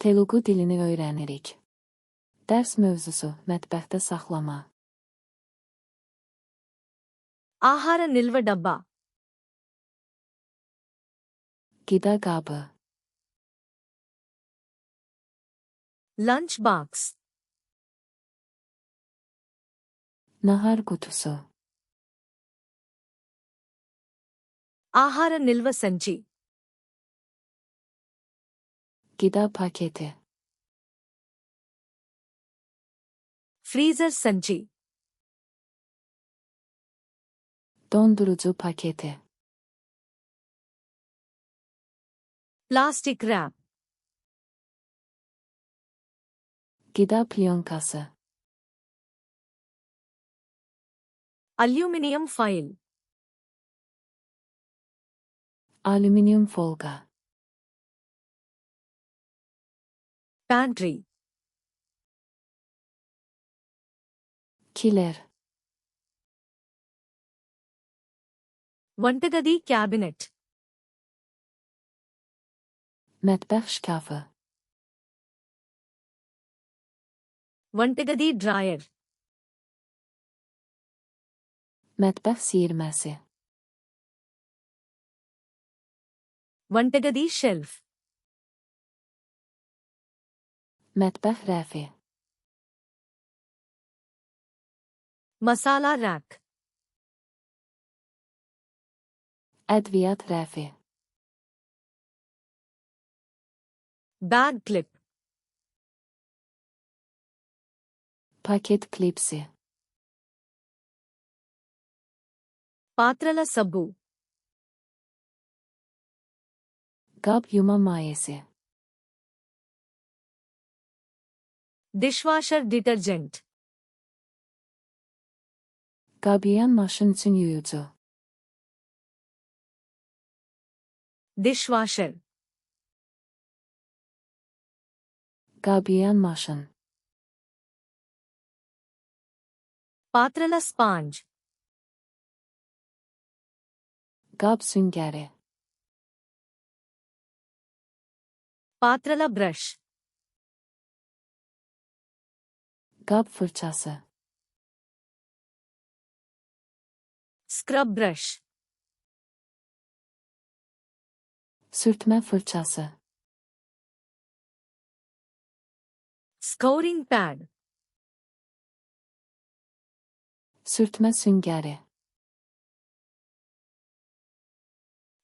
Teluqu dilini öyrənirik. Dərs mövzusu: mətbəxdə saxlama. ఆహార నిల్వ డబ్బా. Qida qabı. Lunch box. Nahar qutusu. ఆహార నిల్వ సంచి. Qida paketi. ఫ్రీజర్ సంచి. Dondurucu paketi. Plastic wrap. Qida plyonkası. Aluminium foil. Alüminyum folga. Pantry. Kiler. వంటగది cabinet. Mətbəx şkafı. వంటగది drawer. Mətbəx siyirməsi. వంటగది షెల్ఫ్. Mətbəx rəfi. మసాలా rack. Ədviyyat rəfi. Bag clip. Paket klipsi. పాత్రల సబ్బు. Qab yuma mayesi. Dishwasher detergent. Qab yuyan maşın üçün yuyucu. Dishwasher. Qab yuyan maşın. పాత్రల sponge. Qab süngəri. పాత్రల brush. Qab fırçası. Scrub brush. Sürtmə fırçası. Scouring pad. Sürtmə süngəri.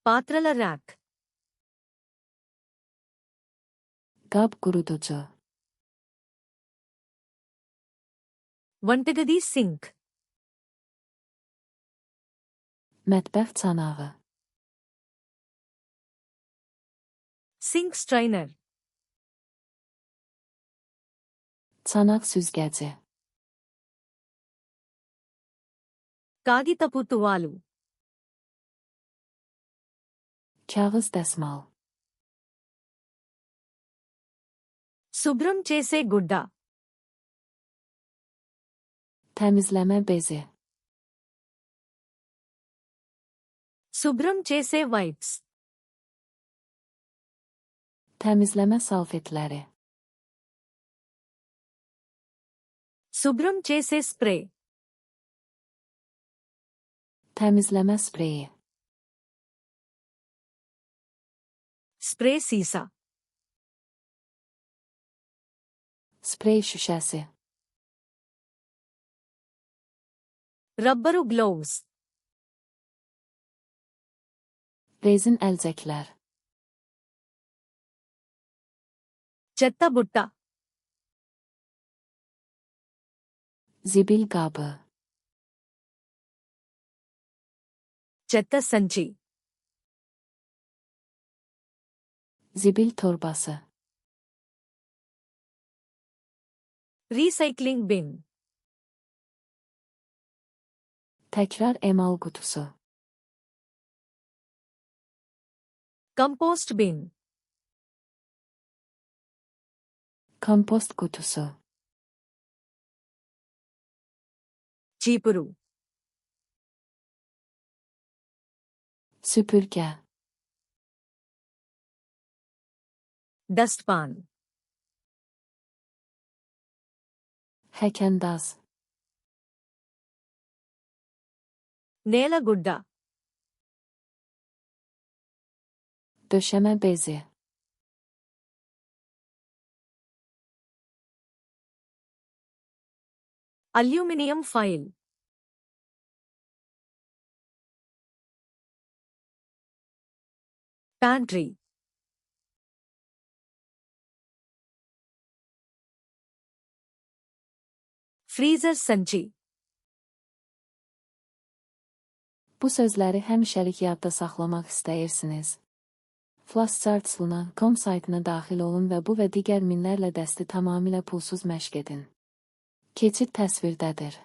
పాత్రల rack. Qab quruducu. వంటగది sink. Mətbəx çanağı. Sink strainer. Çanaq süzgəci. కాగితపు తువాలు. Kağız dəsmal. శుభ్రం చేసే గుడ్డ. Təmizləmə bezi. శుభ్రం చేసే వైప్స్. Təmizləmə salfetləri. శుభ్రం చేసే స్ప్రే. Təmizləmə spreyi. స్ప్రే సీసా. Sprey şüşəsi. Rubber gloves. Rezin əlcəklər. చెత్త బుట్ట. Zibil qabı. చెత్త సంచి. Zibil torbası. Recycling bin. Təkrar emal qutusu. Compost bin. Kompost qutusu. చీపురు. Süpürgə. Dustpan. Həkəndaz. నేలగుడ్డ, Döşəmə bezi. Aluminium foil, pantry, freezer సంచి. Bu sözləri həmişəlik yadda saxlamaq istəyirsiniz. Flashcharts.com saytına daxil olun və bu və digər minlərlə dəsti tamamilə pulsuz məşq edin. Keçid təsvirdədir.